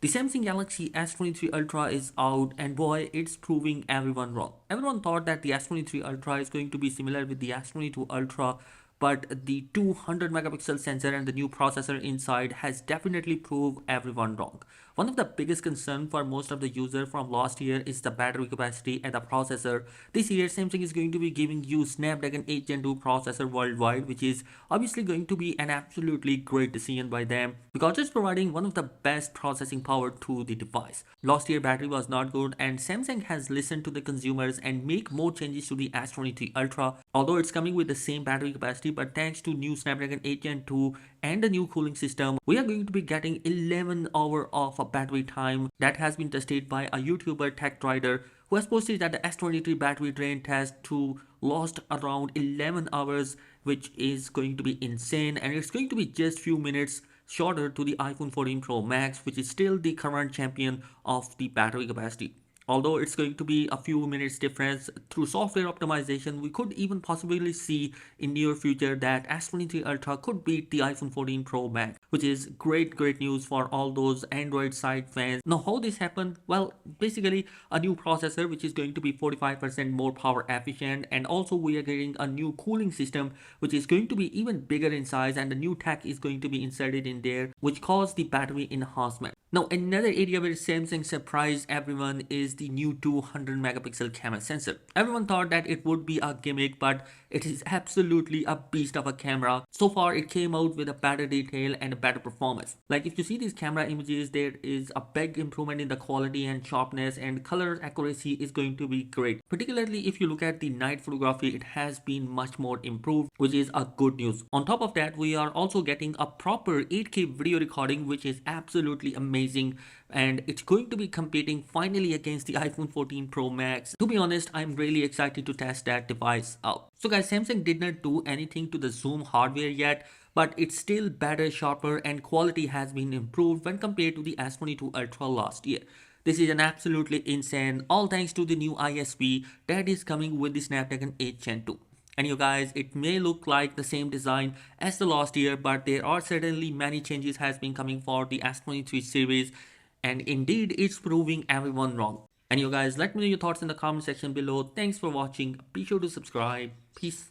The Samsung Galaxy S23 Ultra is out, and boy, it's proving everyone wrong. Everyone thought that the S23 Ultra is going to be similar with the S22 Ultra, but the 200 megapixel sensor and the new processor inside has definitely proved everyone wrong. One of the biggest concern for most of the user from last year is the battery capacity and the processor. This year Samsung is going to be giving you Snapdragon 8 Gen 2 processor worldwide, which is obviously going to be an absolutely great decision by them because it's providing one of the best processing power to the device. Last year battery was not good, and Samsung has listened to the consumers and make more changes to the S23 Ultra. Although it's coming with the same battery capacity, but thanks to new Snapdragon 8 Gen 2 and the new cooling system, we are going to be getting 11 hours of a battery time that has been tested by a YouTuber Tech Trader who has posted that the S23 battery drain test to lost around 11 hours, which is going to be insane, and it's going to be just few minutes shorter to the iPhone 14 Pro Max, which is still the current champion of the battery capacity. Although it's going to be a few minutes difference through software optimization, we could even possibly see in near future that S23 Ultra could beat the iPhone 14 Pro Max, which is great news for all those Android side fans. Now how this happened? Well, basically a new processor which is going to be 45% more power efficient, and also we are getting a new cooling system which is going to be even bigger in size, and the new tech is going to be inserted in there which cause the battery enhancement. Now another area where Samsung surprised everyone is the new 200 megapixel camera sensor. Everyone thought that it would be a gimmick, but it is absolutely a beast of a camera. So far it came out with a better detail and a better performance. Like if you see these camera images, there is a big improvement in the quality and sharpness, and color accuracy is going to be great. Particularly if you look at the night photography, it has been much more improved, which is a good news. On top of that, we are also getting a proper 8K video recording, which is absolutely amazing, and it's going to be competing finally against the iPhone 14 Pro Max. To be honest, I'm really excited to test that device out. So guys, Samsung did not do anything to the zoom hardware yet, but it's still better, sharper, and quality has been improved when compared to the S22 Ultra last year. This is an absolutely insane, all thanks to the new ISP that is coming with the Snapdragon 8 Gen 2. And you guys, it may look like the same design as the last year, but there are certainly many changes has been coming for the S23 series, and indeed it's proving everyone wrong. And you guys, let me know your thoughts in the comment section below. Thanks for watching. Be sure to subscribe. Peace.